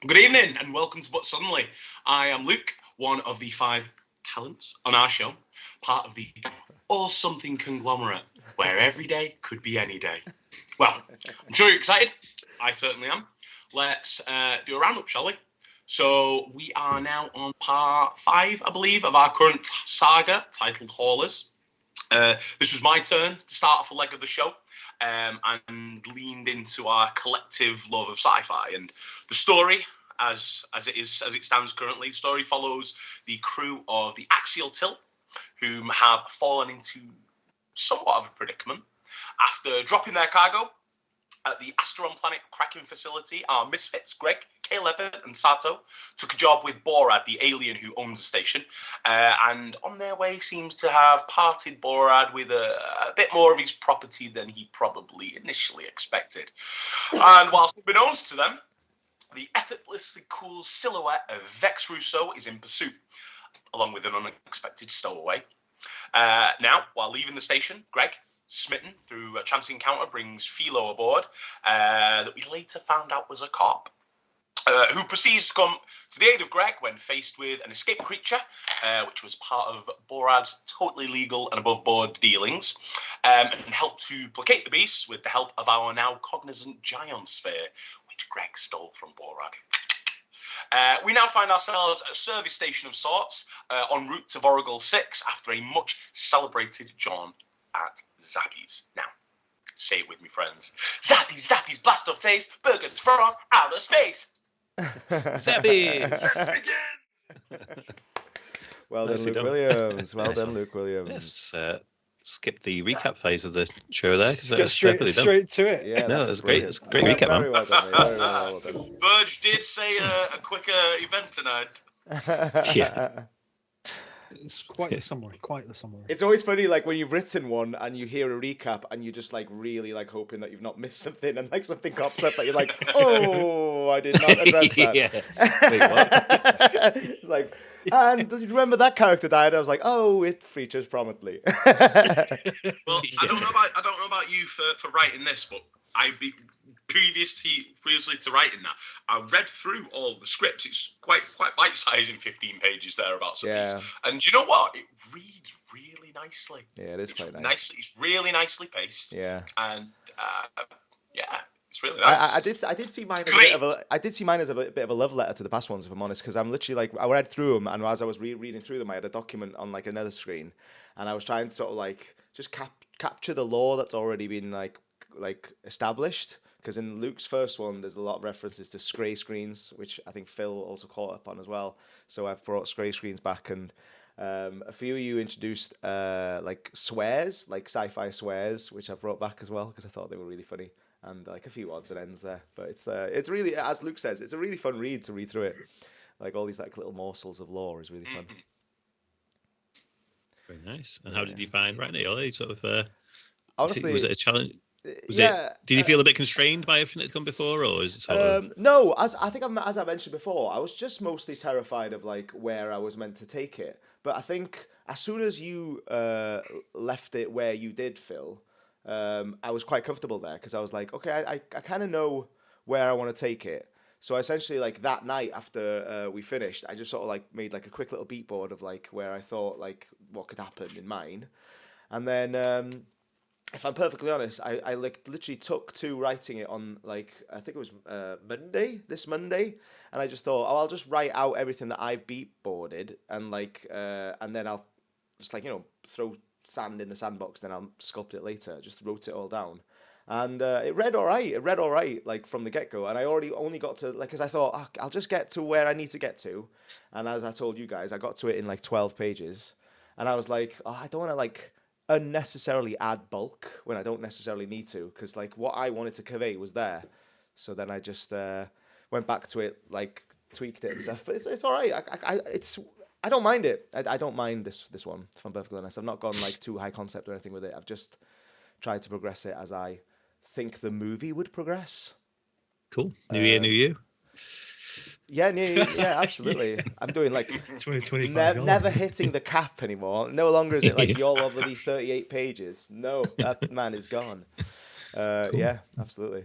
Good evening and welcome to But Suddenly. I am Luke, one of the 5 talents on our show, part of the All Something conglomerate, where every day could be any day. Well, I'm sure you're excited. I certainly am. Let's do a roundup, shall we? So we are now on part 5, I believe, of our current saga titled Haulers. This was my turn to start off a leg of the show and leaned into our collective love of sci-fi. And the story, as it stands currently, the story follows the crew of the Axial Tilt, whom have fallen into somewhat of a predicament after dropping their cargo at the Asteron Planet cracking facility. Our misfits, Greg, K11, and Sato, took a job with Borad, the alien who owns the station, and on their way seems to have parted Borad with a bit more of his property than he probably initially expected. And whilst unbeknownst to them, the effortlessly cool silhouette of Vex Rousseau is in pursuit, along with an unexpected stowaway. Now, while leaving the station, Greg, smitten through a chance encounter, brings Philo aboard, that we later found out was a cop, who proceeds to come to the aid of Greg when faced with an escaped creature, which was part of Borad's totally legal and above-board dealings, and help to placate the beast with the help of our now cognizant Giant Sphere, which Greg stole from Borad. We now find ourselves at a service station of sorts, en route to Vorigel 6 after a much celebrated jaunt at Zappy's. Now, say it with me, friends. Zappy's blast off taste, burgers from outer space. Zappy's. Let's begin. Well Nicely done, Luke done. Williams. Well Nice done, one. Luke Williams. Yes, skip the recap phase of the show there because Get that's perfectly done. straight to it. Yeah, No, that's that's great. brilliant. It's a great recap, Very man. well done, mate. Very well done. Burge did say a quicker event tonight. Yeah. It's quite the summary. Quite the summary. It's always funny, like when you've written one and you hear a recap and you're just like really like hoping that you've not missed something, and like something pops up that you're like, oh, I did not address that. Yeah. Wait, what? It's like, and do you remember that character died? I was like, oh, it features prominently. Well, I don't know about you for writing this, but previously to writing that, I read through all the scripts. It's quite bite-sized in 15 pages thereabouts. Yeah. And you know what? It reads really nicely. Yeah, it is quite nice. It's really nicely paced. Yeah. And yeah, it's really nice. I did see mine as a bit of I did see mine as a bit of a love letter to the past ones, if I'm honest, because I'm literally like, I read through them, and as I was reading through them, I had a document on like another screen, and I was trying to sort of like just capture the lore that's already been like established. Because in Luke's first one, there's a lot of references to Scray screens, which I think Phil also caught up on as well. So I've brought Scray screens back, and a few of you introduced like swears, like sci-fi swears, which I've brought back as well because I thought they were really funny, and like a few odds and ends there. But it's really, as Luke says, it's a really fun read to read through it. Like all these like little morsels of lore is really fun. Very nice. And how did you find writing it, Iolo? Sort of. Honestly, was it a challenge? Did you feel a bit constrained by everything that had come before, or is it sort of? No, as I mentioned before, I was just mostly terrified of like where I was meant to take it. But I think as soon as you left it where you did, Phil, I was quite comfortable there because I was like, okay, I kind of know where I want to take it. So essentially, like that night after we finished, I just sort of like made like a quick little beat board of like where I thought like what could happen in mine, and then. If I'm perfectly honest, I like literally took to writing it on like I think it was this Monday, and I just thought, oh, I'll just write out everything that I've beat boarded, and like and then I'll just like throw sand in the sandbox, then I'll sculpt it later. Just wrote it all down, and it read all right. It read all right like from the get go, and I only got to like because I thought I'll just get to where I need to get to, and as I told you guys, I got to it in like 12 pages, and I was like, oh, I don't want to like unnecessarily add bulk when I don't necessarily need to, because like what I wanted to convey was there. So then I just went back to it, like tweaked it and stuff. But it's all right. I don't mind it. I don't mind this one, if I'm perfectly honest. I've not gone like too high concept or anything with it. I've just tried to progress it as I think the movie would progress. Cool. New year, new you. Yeah, yeah, absolutely. I'm doing like 2025. Never hitting the cap anymore. No longer is it like you're over the 38 pages. No, that man is gone. Cool. Yeah, absolutely.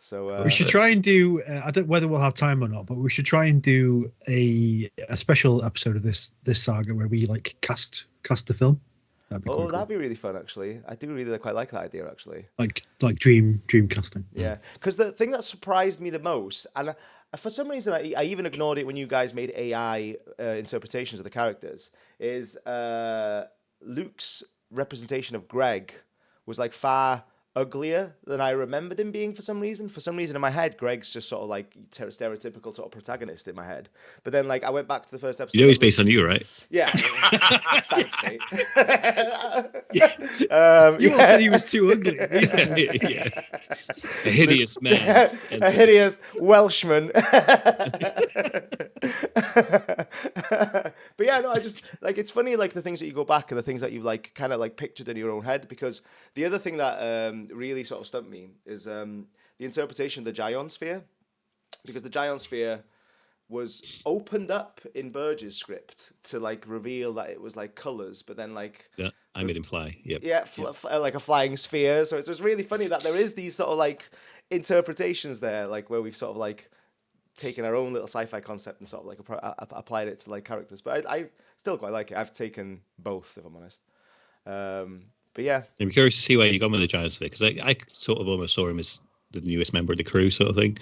So we should try and do. I don't know whether we'll have time or not, but we should try and do a special episode of this saga where we like cast the film. That'd be quite cool. That'd be really fun, actually. I do really quite like that idea, actually. Like dream casting. Yeah, because the thing that surprised me the most, and for some reason I even ignored it when you guys made AI interpretations of the characters, is Luke's representation of Greg was like far uglier than I remembered him being for some reason. For some reason in my head, Greg's just sort of like stereotypical sort of protagonist in my head. But then like I went back to the first episode. You know he's based on you, right? Yeah. Thanks, mate. You all said he was too ugly. Yeah. A hideous man. A hideous Welshman. But yeah, no, I just like it's funny like the things that you go back and the things that you like kind of like pictured in your own head, because the other thing that really sort of stumped me is the interpretation of the Gion sphere, because the Gion sphere was opened up in Burge's script to like reveal that it was like colors, but then like I made him fly. Yep. Yeah, like a flying sphere. So it's really funny that there is these sort of like interpretations there, like where we've sort of like taken our own little sci-fi concept and sort of like applied it to like characters. But I still quite like it. I've taken both, if I'm honest. But yeah, I'm curious to see where you gone with the Giants there, because I sort of almost saw him as the newest member of the crew, sort of thing.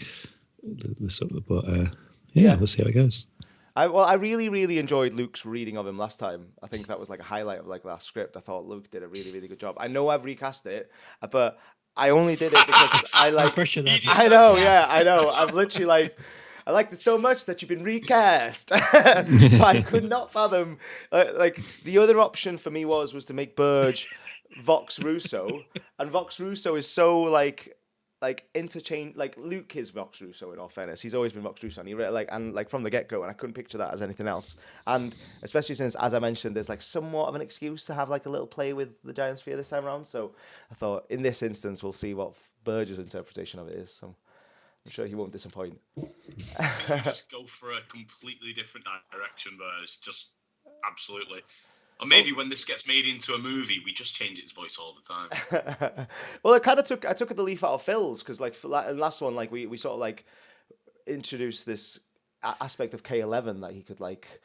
But we'll see how it goes. I really, really enjoyed Luke's reading of him last time. I think that was like a highlight of like last script. I thought Luke did a really, really good job. I know I've recast it, but I only did it because I like. I know, yeah, I know. I've literally like. I liked it so much that you've been recast. But I could not fathom. Like the other option for me was to make Burge Vox Russo, and Vox Russo is so like interchange. Like Luke is Vox Russo. In all fairness, he's always been Vox Russo, and like from the get go, and I couldn't picture that as anything else. And especially since, as I mentioned, there's like somewhat of an excuse to have like a little play with the Giant Sphere this time around. So I thought in this instance we'll see what Burge's interpretation of it is. So I'm sure he won't disappoint. Just go for a completely different direction, but it's just absolutely. Or maybe when this gets made into a movie, we just change its voice all the time. Well, I took the leaf out of Phil's, because like in the last one, like we sort of like introduced this aspect of K11 that he could like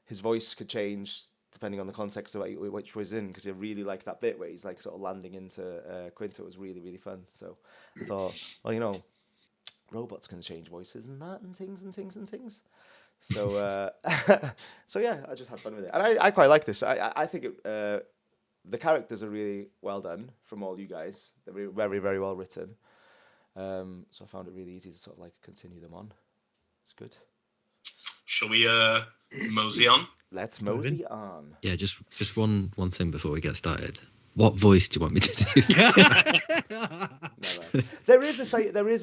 his voice could change depending on the context of which was in, because I really liked that bit where he's like sort of landing into Quinto. It was really, really fun. So I thought, well, you know, robots can change voices and that and things. So so yeah, I just had fun with it, and I quite like this. I think the characters are really well done from all you guys. They're very, very well written. So I found it really easy to sort of like continue them on. It's good. Shall we mosey on? Let's mosey on. Yeah, just one thing before we get started. What voice do you want me to do? Never. There is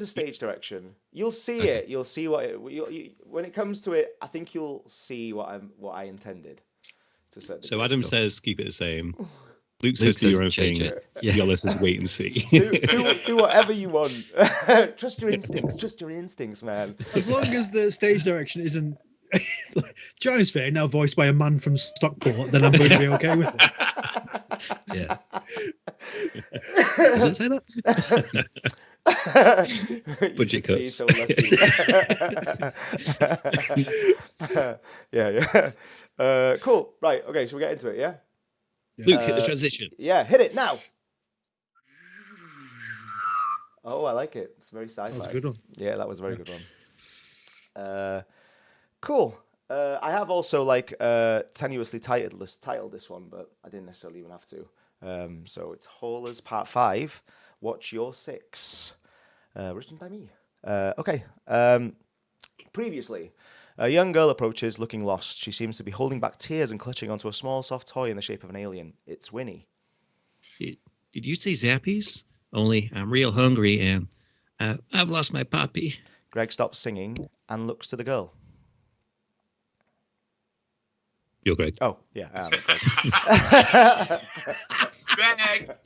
a stage direction. You'll see it. You'll see when it comes to it. I think you'll see what I intended. So Adam says keep it the same. Luke says do your own thing. Yeah. Yolo says wait and see. do whatever you want. Trust your instincts. Trust your instincts, man. As long as the stage direction isn't Giant's Fair now voiced by a man from Stockport, then I'm going to be okay with it. Yeah. Does it say that? Budget cuts. So yeah. Cool. Right. Okay. Shall we get into it? Yeah. Luke, hit the transition. Yeah. Hit it now. Oh, I like it. It's very sci-fi. That was a good one. Yeah, that was a very good one. Cool. I have also like tenuously titled this one, but I didn't necessarily even have to. So it's Haulers Part 5. Watch Your 6. Written by me. Okay. Previously, a young girl approaches looking lost. She seems to be holding back tears and clutching onto a small soft toy in the shape of an alien. It's Winnie. Did you say Zappies? Only I'm real hungry and I've lost my puppy. Greg stops singing and looks to the girl. You're Greg. Oh, yeah, I am Greg. Greg!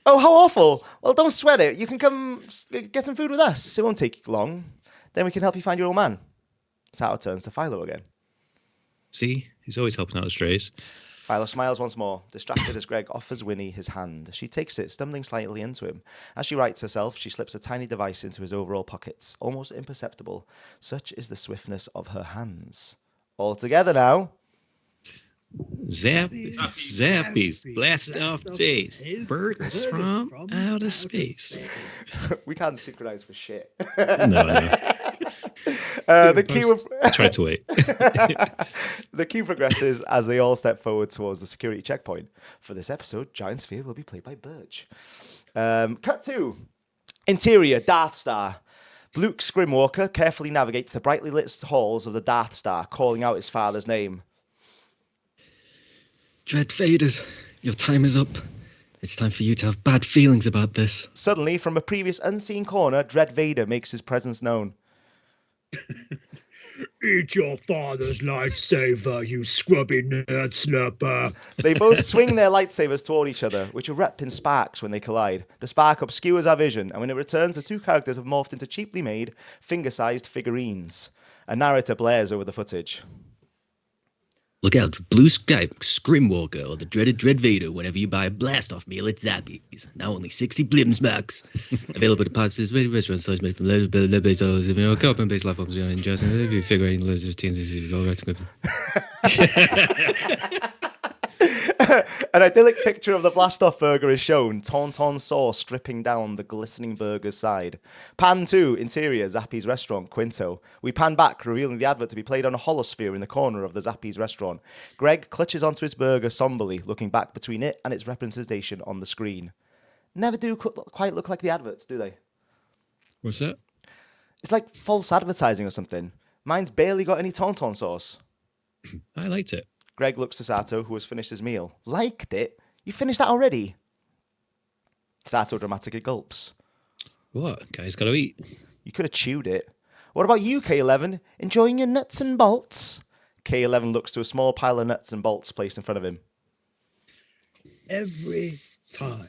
Oh, how awful. Well, don't sweat it. You can come get some food with us. It won't take long. Then we can help you find your old man. Sato turns to Philo again. See? He's always helping out the strays. Viola smiles once more, distracted as Greg offers Winnie his hand. She takes it, stumbling slightly into him. As she rights herself, she slips a tiny device into his overall pockets, almost imperceptible. Such is the swiftness of her hands. All together now. Zappies, blast off days, burgers from outer space. We can't synchronize for shit. No. The queue Try to wait. The queue progresses as they all step forward towards the security checkpoint. For this episode, Giant Sphere will be played by Birch. Cut to interior Darth Star. Luke Scrimwalker carefully navigates the brightly lit halls of the Darth Star, calling out his father's name. Dread Vaders, your time is up. It's time for you to have bad feelings about this. Suddenly, from a previous unseen corner, Dread Vader makes his presence known. Eat your father's lightsaber, you scrubby nerd slurper. They both swing their lightsabers toward each other, which erupt in sparks when they collide. The spark obscures our vision, and when it returns, the two characters have morphed into cheaply made, finger-sized figurines. A narrator blares over the footage. Look out for Blue Skype, Scrimwalker, or the dreaded Dread Vader whenever you buy a blast-off meal at Zappies. Now only 60 blims max. Available at parts of restaurant stores made from low-base oils, carbon-based life forms, and just figurine loads of TNC, all right, scripts. An idyllic picture of the blast-off burger is shown, tauntaun sauce dripping down the glistening burger's side. Pan 2, interior, Zappi's restaurant, Quinto. We pan back, revealing the advert to be played on a holosphere in the corner of the Zappi's restaurant. Greg clutches onto his burger somberly, looking back between it and its representation on the screen. Never do quite look like the adverts, do they? What's that? It's like false advertising or something. Mine's barely got any tauntaun sauce. I liked it. Greg looks to Sato, who has finished his meal. Liked it? You finished that already? Sato dramatically gulps. What? Guy's got to eat. You could have chewed it. What about you, K11? Enjoying your nuts and bolts? K11 looks to a small pile of nuts and bolts placed in front of him. Every time.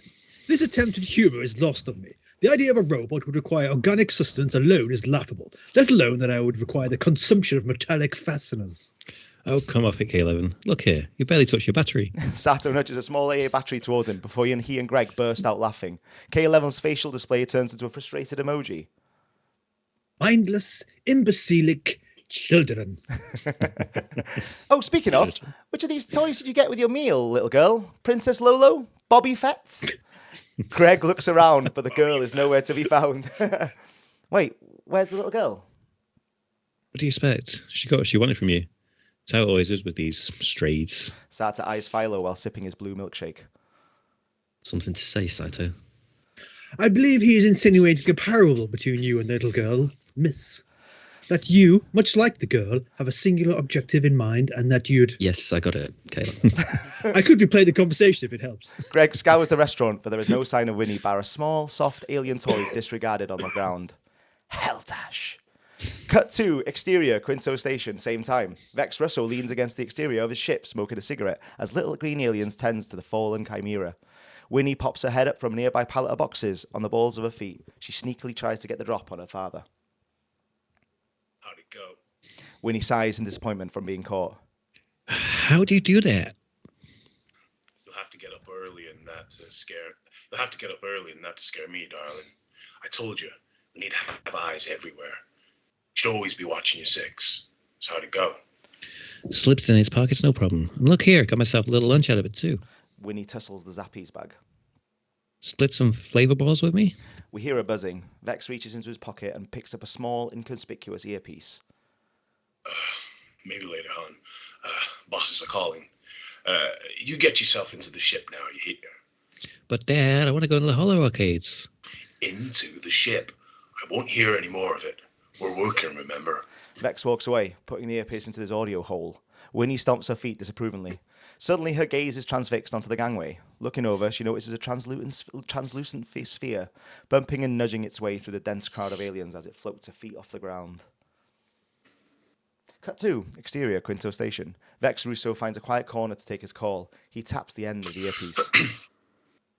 This attempt at humour is lost on me. The idea of a robot would require organic sustenance alone is laughable, let alone that I would require the consumption of metallic fasteners. Oh, come off it, K11. Look here. You barely touched your battery. Sato nudges a small AA battery towards him before he and Greg burst out laughing. K11's facial display turns into a frustrated emoji. Mindless, imbecilic children. Oh, speaking of, which of these toys did you get with your meal, little girl? Princess Lolo? Bobby Fetts? Greg looks around, but the girl is nowhere to be found. Wait, where's the little girl? What do you expect? She got what she wanted from you. That's how it always is with these strays. Sato eyes Philo while sipping his blue milkshake. Something to say, Sato? I believe he is insinuating a parallel between you and the little girl, Miss. That you, much like the girl, have a singular objective in mind and that you'd... Yes, I got it, Caleb. I could replay the conversation if it helps. Greg scours the restaurant, but there is no sign of Winnie bar a small, soft alien toy disregarded on the ground. Helldash. Cut to exterior, Quinto Station, same time. Vex Russo leans against the exterior of his ship, smoking a cigarette, as little green aliens tends to the fallen chimera. Winnie pops her head up from a nearby pallet of boxes on the balls of her feet. She sneakily tries to get the drop on her father. How'd it go? Winnie sighs in disappointment from being caught. How do you do that? You'll have to get up early and that to scare. You'll have to get up early and that to scare me, darling. I told you, we need to have eyes everywhere. You should always be watching your six. So how'd it go? Slipped in his pockets, no problem. And look here, got myself a little lunch out of it too. Winnie tussles the Zappies bag. Split some flavor balls with me? We hear a buzzing. Vex reaches into his pocket and picks up a small, inconspicuous earpiece. Maybe later on. Bosses are calling. You get yourself into the ship now, you hear? But Dad, I want to go into the holo arcades. Into the ship. I won't hear any more of it. We're working, remember? Vex walks away, putting the earpiece into his audio hole. Winnie stomps her feet disapprovingly. Suddenly, her gaze is transfixed onto the gangway. Looking over, she notices a translucent sphere, bumping and nudging its way through the dense crowd of aliens as it floats her feet off the ground. Cut to exterior, Quinto Station. Vex Russo finds a quiet corner to take his call. He taps the end of the earpiece.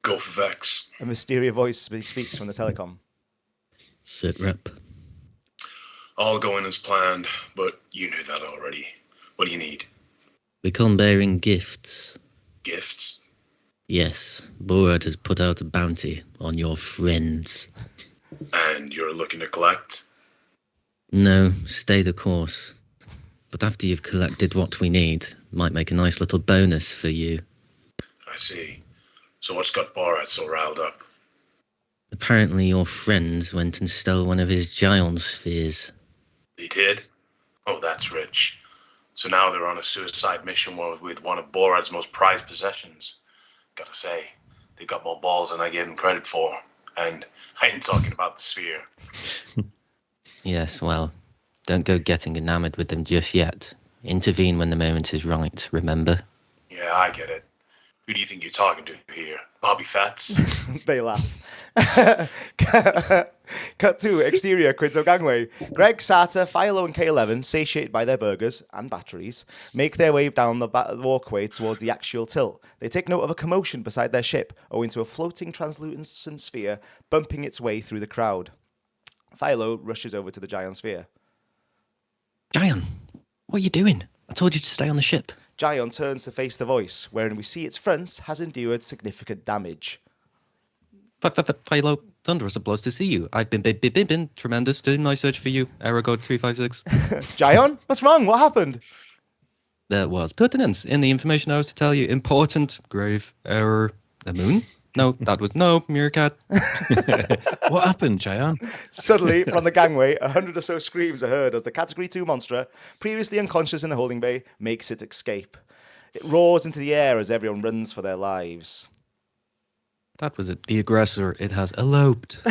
Go for Vex. A mysterious voice speaks from the telecom. Sit rep. All going as planned, but you knew that already. What do you need? We come bearing gifts. Gifts? Yes, Borad has put out a bounty on your friends. And you're looking to collect? No, stay the course. But after you've collected what we need, might make a nice little bonus for you. I see. So what's got Borat so riled up? Apparently your friends went and stole one of his giant spheres. They did? Oh, that's rich. So now they're on a suicide mission with one of Borat's most prized possessions. Gotta say, they've got more balls than I give them credit for. And I ain't talking about the sphere. Yes, well, don't go getting enamored with them just yet. Intervene when the moment is right, remember? Yeah, I get it. Who do you think you're talking to here? Bobby Fats? They laugh. Cut to exterior Quinto gangway. Greg, Sata, Philo, and K11, satiated by their burgers and batteries, make their way down the walkway towards the axial tilt. They take note of a commotion beside their ship, owing to a floating translucent sphere bumping its way through the crowd. Philo rushes over to the giant sphere. Giant, what are you doing? I told you to stay on the ship. Gion turns to face the voice, wherein we see its front has endured significant damage. Philo, thunderous applause to see you. I've been tremendous in my search for you. Error code 356. Gion, what's wrong? What happened? There was pertinence in the information I was to tell you. Important, grave error. A moon? No, that was no meerkat. What happened, Jayan? Suddenly, from the gangway, 100 or so screams are heard as the Category 2 monster, previously unconscious in the holding bay, makes its escape. It roars into the air as everyone runs for their lives. That was it. The aggressor. It has eloped.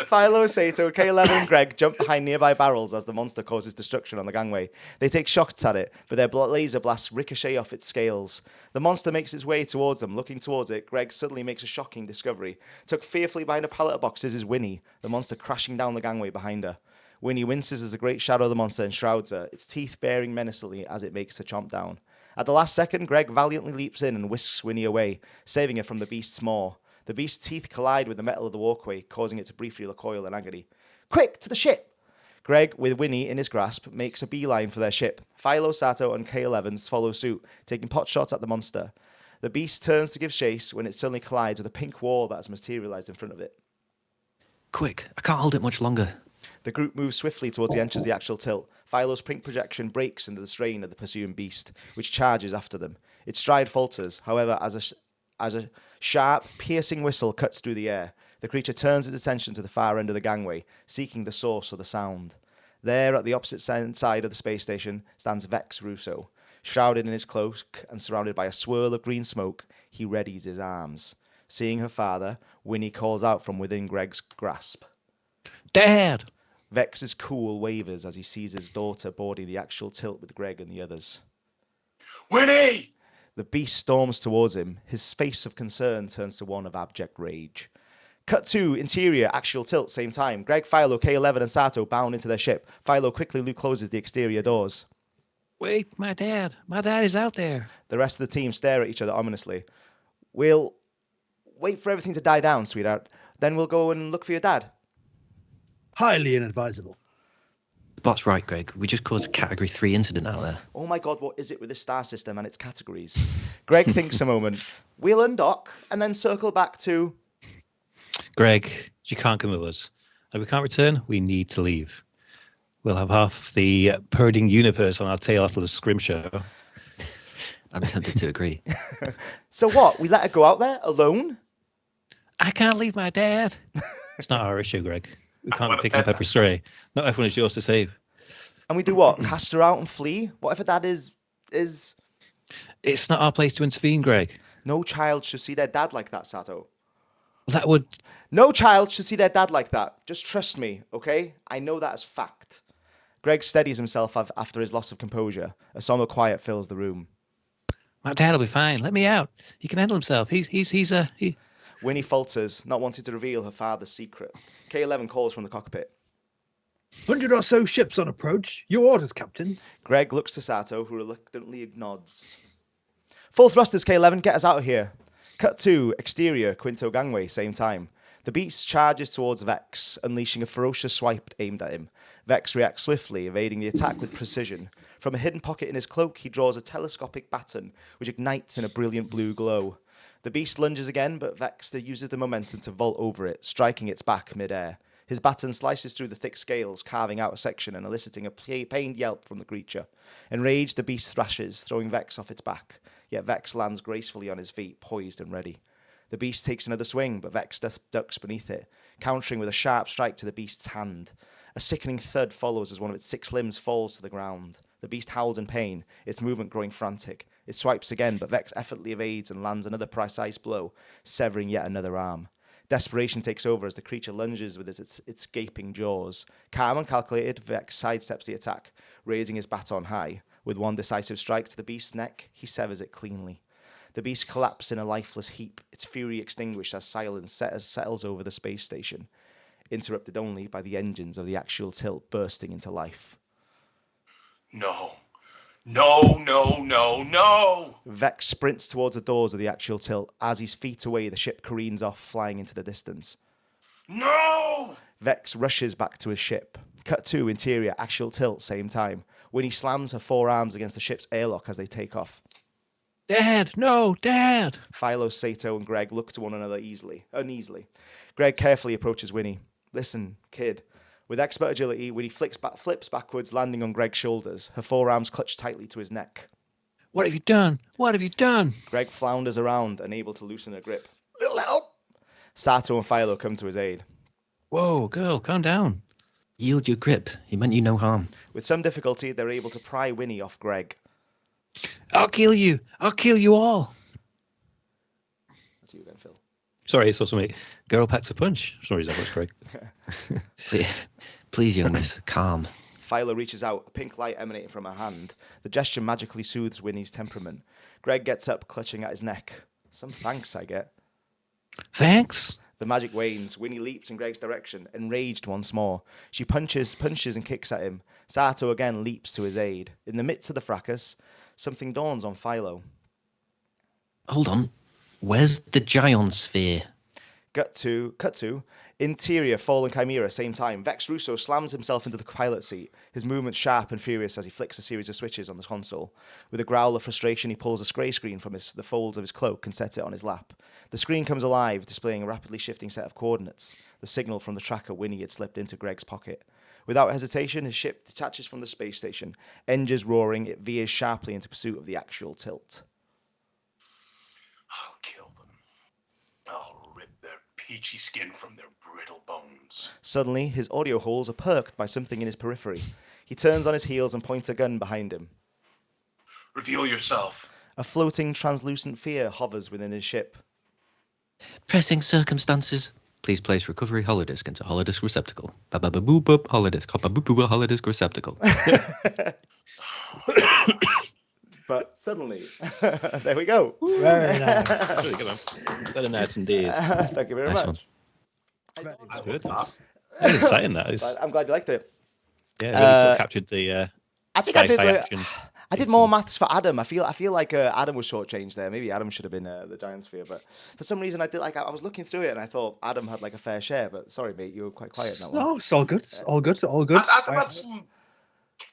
Philo, Sato, K11, and Greg jump behind nearby barrels as the monster causes destruction on the gangway. They take shots at it, but their laser blasts ricochet off its scales. The monster makes its way towards them. Looking towards it, Greg suddenly makes a shocking discovery. Tucked fearfully behind a pallet of boxes is Winnie, the monster crashing down the gangway behind her. Winnie winces as the great shadow of the monster enshrouds her, its teeth baring menacingly as it makes the chomp down. At the last second, Greg valiantly leaps in and whisks Winnie away, saving her from the beast's maw. The beast's teeth collide with the metal of the walkway, causing it to briefly recoil in agony. Quick, to the ship! Greg, with Winnie in his grasp, makes a beeline for their ship. Philo, Sato, and K11 follow suit, taking pot shots at the monster. The beast turns to give chase when it suddenly collides with a pink wall that has materialized in front of it. Quick, I can't hold it much longer. The group moves swiftly towards the entrance of the actual tilt. Philo's pink projection breaks under the strain of the pursuing beast, which charges after them. Its stride falters, however, as a sharp, piercing whistle cuts through the air. The creature turns its attention to the far end of the gangway, seeking the source of the sound. There, at the opposite side of the space station, stands Vex Russo. Shrouded in his cloak and surrounded by a swirl of green smoke, he readies his arms. Seeing her father, Winnie calls out from within Greg's grasp. Dad! Vex's cool wavers as he sees his daughter boarding the actual tilt with Greg and the others. Winnie! The beast storms towards him. His face of concern turns to one of abject rage. Cut to interior, actual tilt, same time. Greg, Philo, K11, and Sato bound into their ship. Philo quickly closes the exterior doors. Wait, my dad. My dad is out there. The rest of the team stare at each other ominously. We'll wait for everything to die down, sweetheart. Then we'll go and look for your dad. Highly inadvisable. That's right, Greg. We just caused a Category 3 incident out there. Oh my god, what is it with this star system and its categories? Greg thinks a moment. We'll undock and then circle back to... Greg, you can't come with us. If we can't return, we need to leave. We'll have half the purring universe on our tail after the scrimshow. I'm tempted to agree. So what? We let her go out there alone? I can't leave my dad. It's not our issue, Greg. We can't pick up every stray. Not everyone is yours to save. And we do what? Cast her out and flee? What if her dad is... It's not our place to intervene, Greg. No child should see their dad like that, Sato. That would... No child should see their dad like that. Just trust me, okay? I know that as fact. Greg steadies himself after his loss of composure. A somber quiet fills the room. My dad will be fine. Let me out. He can handle himself. He... Winnie falters, not wanting to reveal her father's secret. K11 calls from the cockpit. 100 or so ships on approach. Your orders, Captain. Greg looks to Sato, who reluctantly nods. Full thrusters, K11, get us out of here. Cut to exterior, Quinto gangway, same time. The beast charges towards Vex, unleashing a ferocious swipe aimed at him. Vex reacts swiftly, evading the attack with precision. From a hidden pocket in his cloak, he draws a telescopic baton, which ignites in a brilliant blue glow. The beast lunges again, but Vex uses the momentum to vault over it, striking its back mid-air. His baton slices through the thick scales, carving out a section and eliciting a pained yelp from the creature. Enraged, the beast thrashes, throwing Vex off its back. Yet Vex lands gracefully on his feet, poised and ready. The beast takes another swing, but Vex ducks beneath it, countering with a sharp strike to the beast's hand. A sickening thud follows as one of its 6 limbs falls to the ground. The beast howls in pain, its movement growing frantic. It swipes again, but Vex effortlessly evades and lands another precise blow, severing yet another arm. Desperation takes over as the creature lunges with its gaping jaws. Calm and calculated, Vex sidesteps the attack, raising his baton high. With one decisive strike to the beast's neck, he severs it cleanly. The beast collapses in a lifeless heap, its fury extinguished as silence settles over the space station, interrupted only by the engines of the actual tilt bursting into life. No. No, no, no, no! Vex sprints towards the doors of the actual tilt. As he's feet away, the ship careens off, flying into the distance. No! Vex rushes back to his ship. Cut to interior, actual tilt, same time. Winnie slams her forearms against the ship's airlock as they take off. Dad, no, Dad! Philo, Sato, and Greg look to one another uneasily. Greg carefully approaches Winnie. Listen, kid. With expert agility, Winnie flips backwards, landing on Greg's shoulders. Her forearms clutch tightly to his neck. What have you done? What have you done? Greg flounders around, unable to loosen her grip. Little help! Sato and Philo come to his aid. Whoa, girl, calm down. Yield your grip. He meant you no harm. With some difficulty, they're able to pry Winnie off Greg. I'll kill you. I'll kill you all. That's you again, Phil. Sorry, it's also me. Girl packs a punch. For some reason, that's Greg. Please, young miss, calm. Philo reaches out, a pink light emanating from her hand. The gesture magically soothes Winnie's temperament. Greg gets up, clutching at his neck. Some thanks, I get. Thanks. The magic wanes. Winnie leaps in Greg's direction, enraged once more. She punches and kicks at him. Sato again leaps to his aid. In the midst of the fracas, something dawns on Philo. Hold on. Where's the Gion sphere? Cut to. Interior, fallen chimera, same time. Vex Russo slams himself into the pilot seat, his movements sharp and furious as he flicks a series of switches on the console. With a growl of frustration, he pulls a grey screen from the folds of his cloak and sets it on his lap. The screen comes alive, displaying a rapidly shifting set of coordinates, the signal from the tracker Winnie had slipped into Greg's pocket. Without hesitation, his ship detaches from the space station. Engines roaring, it veers sharply into pursuit of the actual tilt. I'll kill them. I'll rip their peachy skin from their brittle bones. Suddenly, his audio holes are perked by something in his periphery. He turns on his heels and points a gun behind him. Reveal yourself. A floating, translucent fear hovers within his ship. Pressing circumstances. Please place recovery holodisk into holodisk receptacle. Ba-ba-ba-boo-boop holodisk. Hop-ba-boop-boop holodisk receptacle. But suddenly, there we go. Very nice. Really good, man. Very nice indeed. Thank you very Nice much. That's good. That's exciting, that is. I'm glad you liked it. Yeah, it really sort of captured the I think I did. sci-fi action. I did more maths for Adam. I feel like Adam was shortchanged there. Maybe Adam should have been the Giant Sphere, but for some reason I did I was looking through it and I thought Adam had like a fair share. But sorry, mate, you were quite quiet in that one. No, it's all good. It's all good. All good. I've had some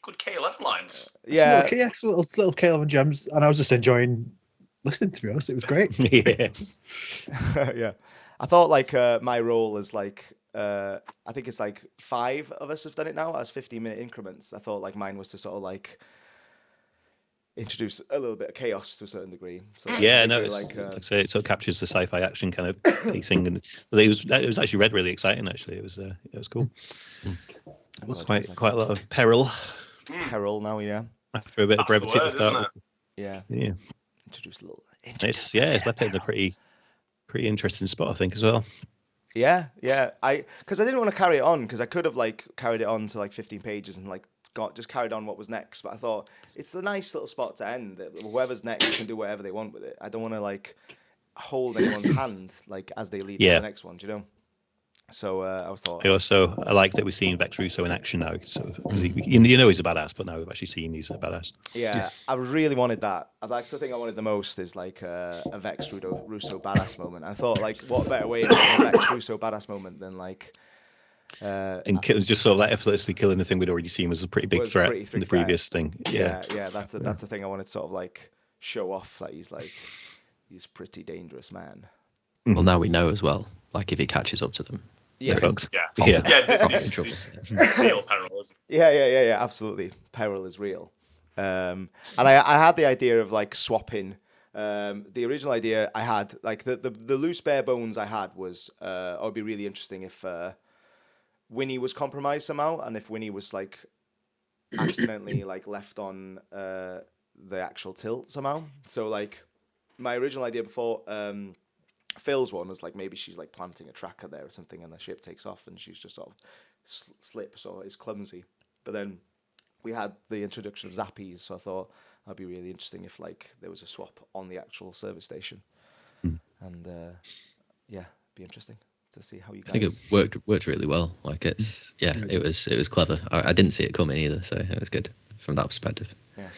good K11 lines. Yeah, Little Caleb and Gems, and I was just enjoying listening. To be honest, it was great. Yeah. yeah. I thought like my role is like I think it's like 5 of us have done it now as 15-minute increments. I thought like mine was to sort of like introduce a little bit of chaos to a certain degree. So Yeah, make no, it it's, like like I say, it sort of captures the sci-fi action kind of pacing, and it was actually read really exciting. Actually, it was cool. It was quite a lot of peril peril now, yeah. after a bit of That's the brevity word, to start. isn't with. Yeah. Yeah, Introduce a little it's left it in a pretty interesting spot, I think, as well. Yeah. Because I didn't want to carry it on because I could have like carried it on to like 15 pages and like just carried on what was next. But I thought it's the nice little spot to end. That whoever's next can do whatever they want with it. I don't want to like hold anyone's hand like as they lead into the next one. Do you know? So I was thought. I like that we're seeing Vex Russo in action now. So you know he's a badass, but now we've actually seen he's a badass. Yeah, I really wanted that. Like the thing I wanted the most is like a Vex Russo badass moment. I thought like, what better way of having a Vex Russo badass moment than like. And it was just sort of like effortlessly killing the thing we'd already seen was a pretty big threat in the previous thing. Yeah, that's the thing I wanted to sort of like show off that he's a pretty dangerous man. Well, now we know as well. Like if he catches up to them. Yeah, This real peril, isn't it? Yeah. Absolutely, peril is real. And I had the idea of like swapping. The original idea I had, like the loose bare bones I had was, it would be really interesting if Winnie was compromised somehow, and if Winnie was like accidentally like left on the actual tilt somehow. So like my original idea before Phil's one was like maybe she's like planting a tracker there or something, and the ship takes off, and she's just sort of slips or is clumsy. But then we had the introduction of Zappies, so I thought that'd be really interesting if like there was a swap on the actual service station, and yeah, be interesting to see how you guys. I think it worked really well. Like it was clever. I didn't see it coming either, so it was good from that perspective. Yeah.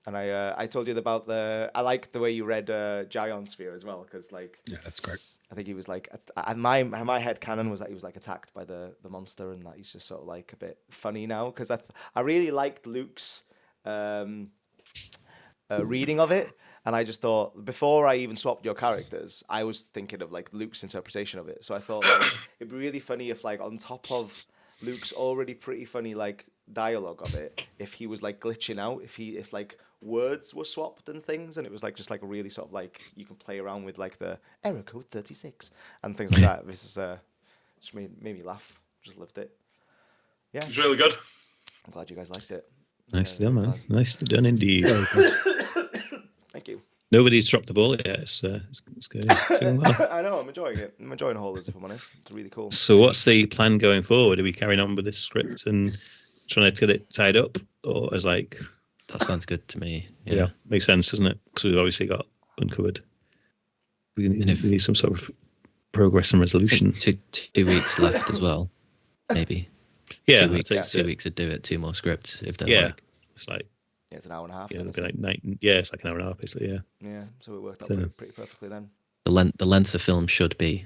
And I told you about I like the way you read Gion Sphere as well, because like that's great. I think he was like, my head canon was that he was like attacked by the monster, and that he's just sort of like a bit funny now, because I really liked Luke's reading of it, and I just thought before I even swapped your characters, I was thinking of like Luke's interpretation of it. So I thought like, it'd be really funny if like on top of Luke's already pretty funny like dialogue of it, if he was like glitching out, if like words were swapped and things, and it was like just like a really sort of like you can play around with like the error code 36 and things like that. This is just made me laugh. Just loved it. Yeah, It was really good. I'm glad you guys liked it. Nicely done, man. Nicely done indeed. Thank you. Nobody's dropped the ball yet. It's good. It's doing well. I know, I'm enjoying it. I'm enjoying Haulers, if I'm honest. It's really cool. So what's the plan going forward? Are we carrying on with this script and trying to get it tied up, or as like? That sounds good to me. Yeah, makes sense, doesn't it? Because we've obviously got uncovered. We need some sort of progress and resolution. 2 weeks left as well, maybe. Yeah, 2 weeks. 2 weeks to do it. 2 more scripts if they're like. It's like. Yeah, it's an hour and a half. Yeah, it's like an hour and a half, basically. Yeah. Yeah, so it worked out pretty perfectly then. The length of film should be.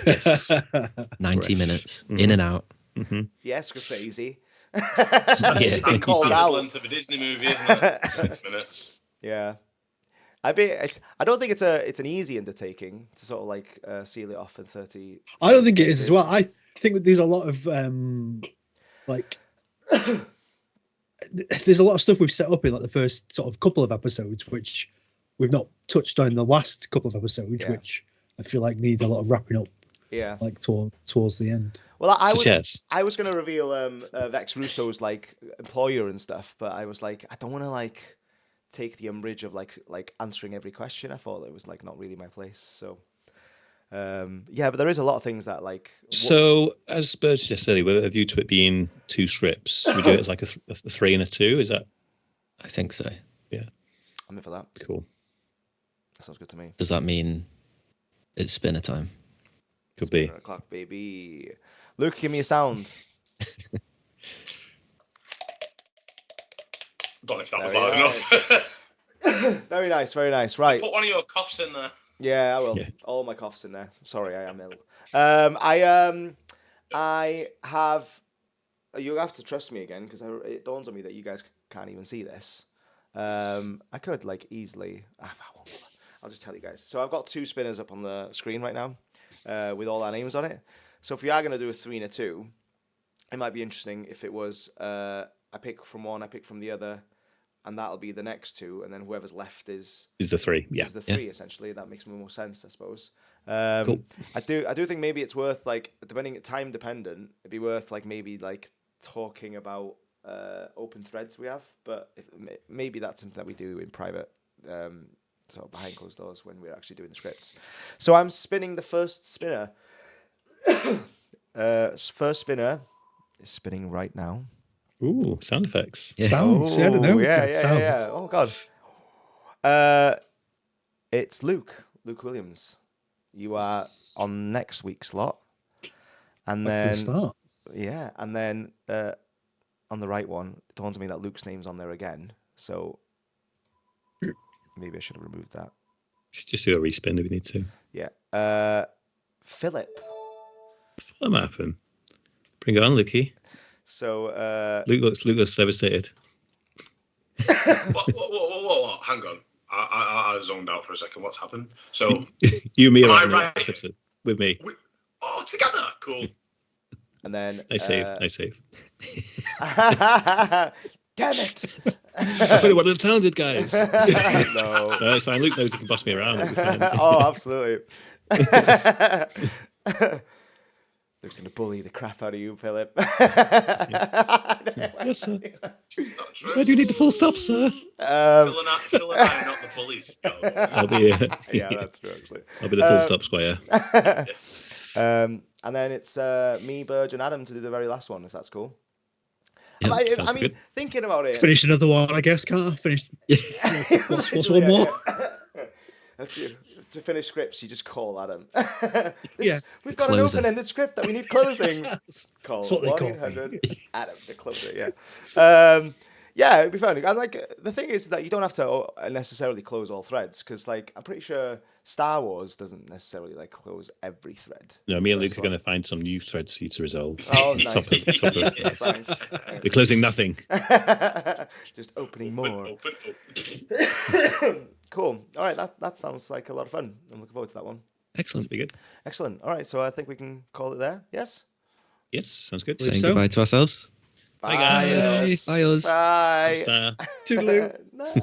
Yes. 90 minutes in and out. Mm-hmm. Yes, Scorsese. Standard called out. length of a Disney movie, isn't it? 20 minutes. Yeah. I don't think it's an easy undertaking to sort of like seal it off in 30. I don't think it is as well. I think there's a lot of like there's a lot of stuff we've set up in like the first sort of couple of episodes which we've not touched on in the last couple of episodes, which I feel like needs a lot of wrapping up. Yeah, like towards the end. Well, I was going to reveal Vex Russo's like employer and stuff, but I was like, I don't want to like take the umbrage of like answering every question. I thought it was like not really my place. So yeah, but there is a lot of things that like. So as Bird suggested earlier, with a view to it being 2 scripts, we do it as like a 3 and a 2. Is that? I think so. Yeah, I'm in for that. Cool. That sounds good to me. Does that mean it's spinner time? Could be. O'clock, baby. Luke, give me a sound. Don't know if that was loud enough. Very nice, very nice. Right. Put one of your coughs in there. Yeah, I will. Yeah. All my coughs in there. Sorry, I am ill. I have. You have to trust me again, because it dawns on me that you guys can't even see this. I could like easily. I'll just tell you guys. So I've got 2 spinners up on the screen right now, with all our names on it. So if we are going to do a 3 and a 2, it might be interesting if it was I pick from one, I pick from the other, and that'll be the next 2, and then whoever's left is the 3. Yeah, is the 3 essentially. That makes more sense, I suppose. Cool. I do think maybe it's worth like, depending time dependent, it'd be worth like maybe like talking about open threads we have, but maybe that's something that we do in private. Sort of behind closed doors when we're actually doing the scripts. So I'm spinning the first spinner. First spinner is spinning right now. Ooh, sound effects. Yeah. Sounds. I don't know. Yeah. Oh god. It's Luke Williams. You are on next week's slot. And Back to the then start. yeah, and then on the right one, it dawns on me that Luke's name's on there again. So maybe I should have removed that. Just do a respin if we need to. Yeah. Philip. What might happen? Bring it on, Lukey. So Luke looks devastated. Whoa. Hang on. I zoned out for a second. What's happened? So, You and me am are I on the right? episode with me. Together. Cool. and then Nice save. Damn it! I would have one of the talented guys. No. No, it's fine. Luke knows he can boss me around. It'll be fine. Oh, absolutely. Luke's gonna bully the crap out of you, Philip. Yes, sir. Not true. Where do you need the full stop, sir? Phil and I are not the police. I'll be Yeah, that's true, actually. I'll be the full stop squire. And then it's me, Burge, and Adam to do the very last one, if that's cool. Yeah, I mean, thinking about it. Finish another one, I guess, can't I? Finish. What's one more? That's you. To finish scripts, you just call Adam. Yeah. We've got Closer. an open-ended script that we need closing. Call That's what they call 1-800 Adam, the closer. Yeah. Yeah, it'd be fun. And like the thing is that you don't have to necessarily close all threads because, like, I'm pretty sure Star Wars doesn't necessarily like close every thread. No, me and Luke are going to find some new threads for you to resolve. Oh, nice. Top of Yeah, thanks. We're closing nothing. Just opening more. Open. Cool. All right, that sounds like a lot of fun. I'm looking forward to that one. Excellent. Be good. Excellent. All right, so I think we can call it there. Yes. Yes, sounds good. Believe Saying so. goodbye to ourselves. Bye, guys. Bye, us. Bye. Star. Toodaloo. No.